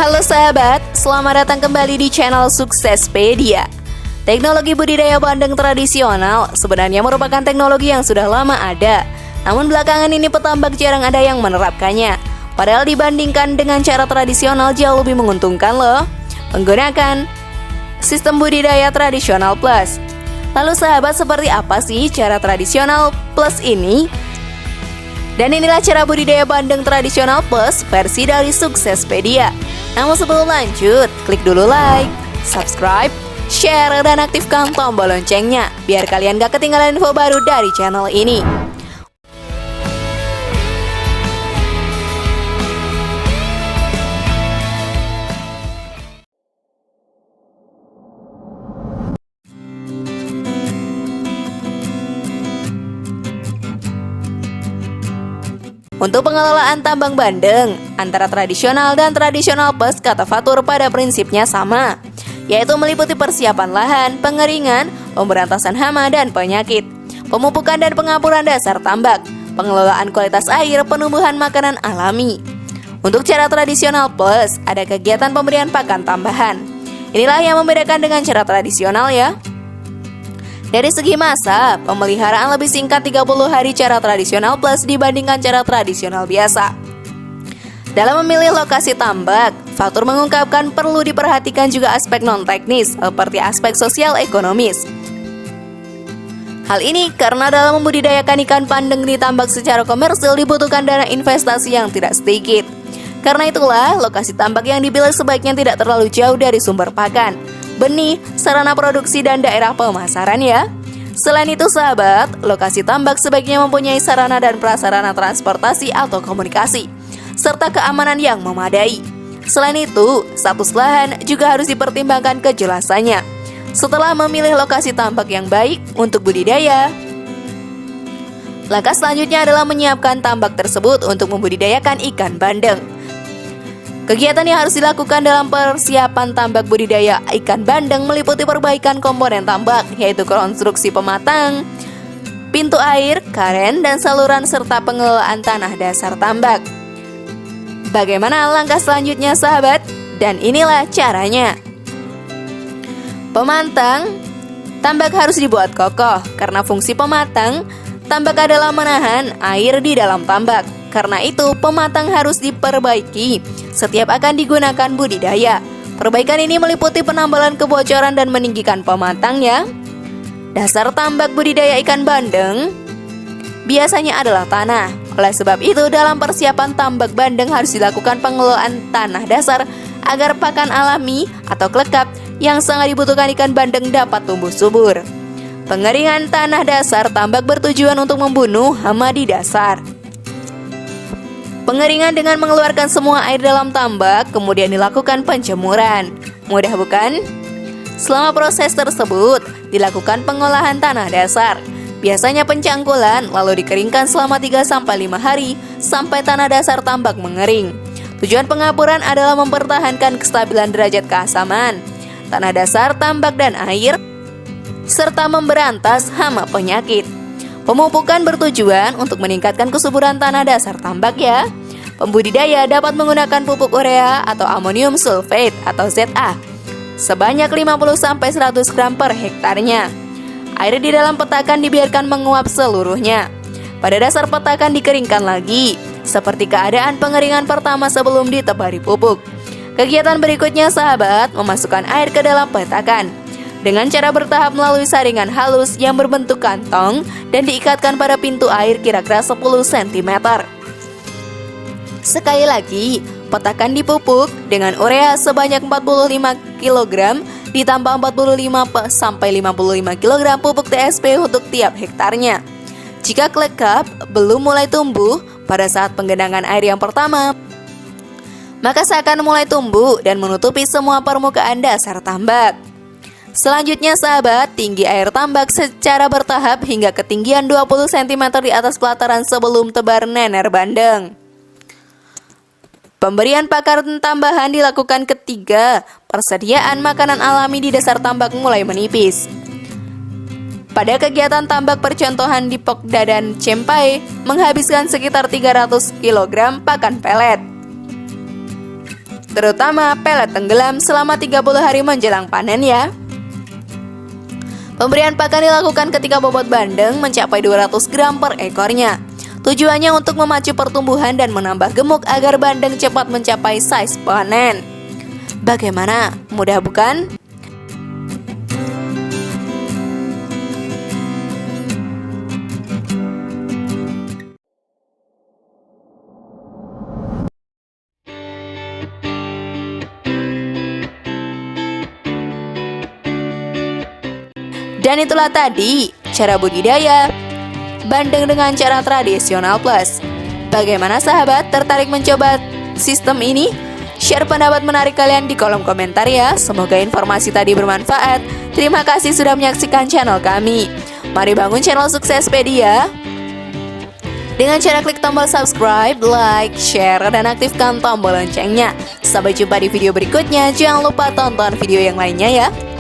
Halo sahabat, selamat datang kembali di channel Suksespedia. Teknologi budidaya bandeng tradisional sebenarnya merupakan teknologi yang sudah lama ada. Namun belakangan ini petambak jarang ada yang menerapkannya. Padahal dibandingkan dengan cara tradisional jauh lebih menguntungkan loh menggunakan sistem budidaya tradisional plus. Lalu sahabat, seperti apa sih cara tradisional plus ini? Dan inilah cara budidaya bandeng tradisional plus versi dari Suksespedia. Namun sebelum lanjut, klik dulu like, subscribe, share, dan aktifkan tombol loncengnya biar kalian gak ketinggalan info baru dari channel ini. Untuk pengelolaan tambang bandeng, antara tradisional dan tradisional plus kata Fatur pada prinsipnya sama, yaitu meliputi persiapan lahan, pengeringan, pemberantasan hama dan penyakit, pemupukan dan pengapuran dasar tambak, pengelolaan kualitas air, penumbuhan makanan alami. Untuk cara tradisional plus, ada kegiatan pemberian pakan tambahan. Inilah yang membedakan dengan cara tradisional ya. Dari segi masa, pemeliharaan lebih singkat 30 hari cara tradisional plus dibandingkan cara tradisional biasa. Dalam memilih lokasi tambak, Fatur mengungkapkan perlu diperhatikan juga aspek non-teknis seperti aspek sosial ekonomis. Hal ini karena dalam membudidayakan ikan bandeng di tambak secara komersil dibutuhkan dana investasi yang tidak sedikit. Karena itulah, lokasi tambak yang dipilih sebaiknya tidak terlalu jauh dari sumber pakan, benih, sarana produksi, dan daerah pemasaran ya. Selain itu sahabat, lokasi tambak sebaiknya mempunyai sarana dan prasarana transportasi atau komunikasi, serta keamanan yang memadai. Selain itu, status lahan juga harus dipertimbangkan kejelasannya setelah memilih lokasi tambak yang baik untuk budidaya. Langkah selanjutnya adalah menyiapkan tambak tersebut untuk membudidayakan ikan bandeng. Kegiatan yang harus dilakukan dalam persiapan tambak budidaya ikan bandeng meliputi perbaikan komponen tambak, yaitu konstruksi pematang, pintu air, karen, dan saluran serta pengelolaan tanah dasar tambak. Bagaimana langkah selanjutnya sahabat? Dan inilah caranya. Pematang tambak harus dibuat kokoh. Karena fungsi pematang tambak adalah menahan air di dalam tambak. Karena itu, pematang harus diperbaiki setiap akan digunakan budidaya. Perbaikan ini meliputi penambalan kebocoran dan meninggikan pematang ya. Dasar tambak budidaya ikan bandeng biasanya adalah tanah. Oleh sebab itu, dalam persiapan tambak bandeng harus dilakukan pengelolaan tanah dasar agar pakan alami atau klekap yang sangat dibutuhkan ikan bandeng dapat tumbuh subur. Pengeringan tanah dasar tambak bertujuan untuk membunuh hama di dasar. Pengeringan dengan mengeluarkan semua air dalam tambak, kemudian dilakukan penjemuran. Mudah bukan? Selama proses tersebut, dilakukan pengolahan tanah dasar. Biasanya pencangkulan, lalu dikeringkan selama 3-5 hari sampai tanah dasar tambak mengering. Tujuan pengapuran adalah mempertahankan kestabilan derajat keasaman tanah dasar tambak dan air, serta memberantas hama penyakit. Pemupukan bertujuan untuk meningkatkan kesuburan tanah dasar tambak ya. Pembudidaya dapat menggunakan pupuk urea atau amonium sulfate atau ZA sebanyak 50-100 gram per hektarnya. Air di dalam petakan dibiarkan menguap seluruhnya. Pada dasar petakan dikeringkan lagi, seperti keadaan pengeringan pertama sebelum ditebari pupuk. Kegiatan berikutnya sahabat, memasukkan air ke dalam petakan dengan cara bertahap melalui saringan halus yang berbentuk kantong dan diikatkan pada pintu air kira-kira 10 cm. Sekali lagi, petakan dipupuk dengan urea sebanyak 45 kg ditambah 45-55 kg pupuk TSP untuk tiap hektarnya. Jika klekap belum mulai tumbuh pada saat penggenangan air yang pertama, maka seakan mulai tumbuh dan menutupi semua permukaan dasar tambak. Selanjutnya sahabat, tinggi air tambak secara bertahap hingga ketinggian 20 cm di atas pelataran sebelum tebar nener bandeng. Pemberian pakan tambahan dilakukan ketika persediaan makanan alami di dasar tambak mulai menipis. Pada kegiatan tambak percontohan di Pokda dan Cempai menghabiskan sekitar 300 kg pakan pelet. terutama pelet tenggelam selama 30 hari menjelang panen ya. Pemberian pakan dilakukan ketika bobot bandeng mencapai 200 gram per ekornya. Tujuannya untuk memacu pertumbuhan dan menambah gemuk agar bandeng cepat mencapai size panen. Bagaimana? Mudah bukan? Dan itulah tadi cara budidaya bandeng dengan cara tradisional plus. Bagaimana sahabat, tertarik mencoba sistem ini? Share pendapat menarik kalian di kolom komentar ya. Semoga informasi tadi bermanfaat. Terima kasih sudah menyaksikan channel kami. Mari bangun channel Suksespedia dengan cara klik tombol subscribe, like, share, dan aktifkan tombol loncengnya. Sampai jumpa di video berikutnya. Jangan lupa tonton video yang lainnya ya.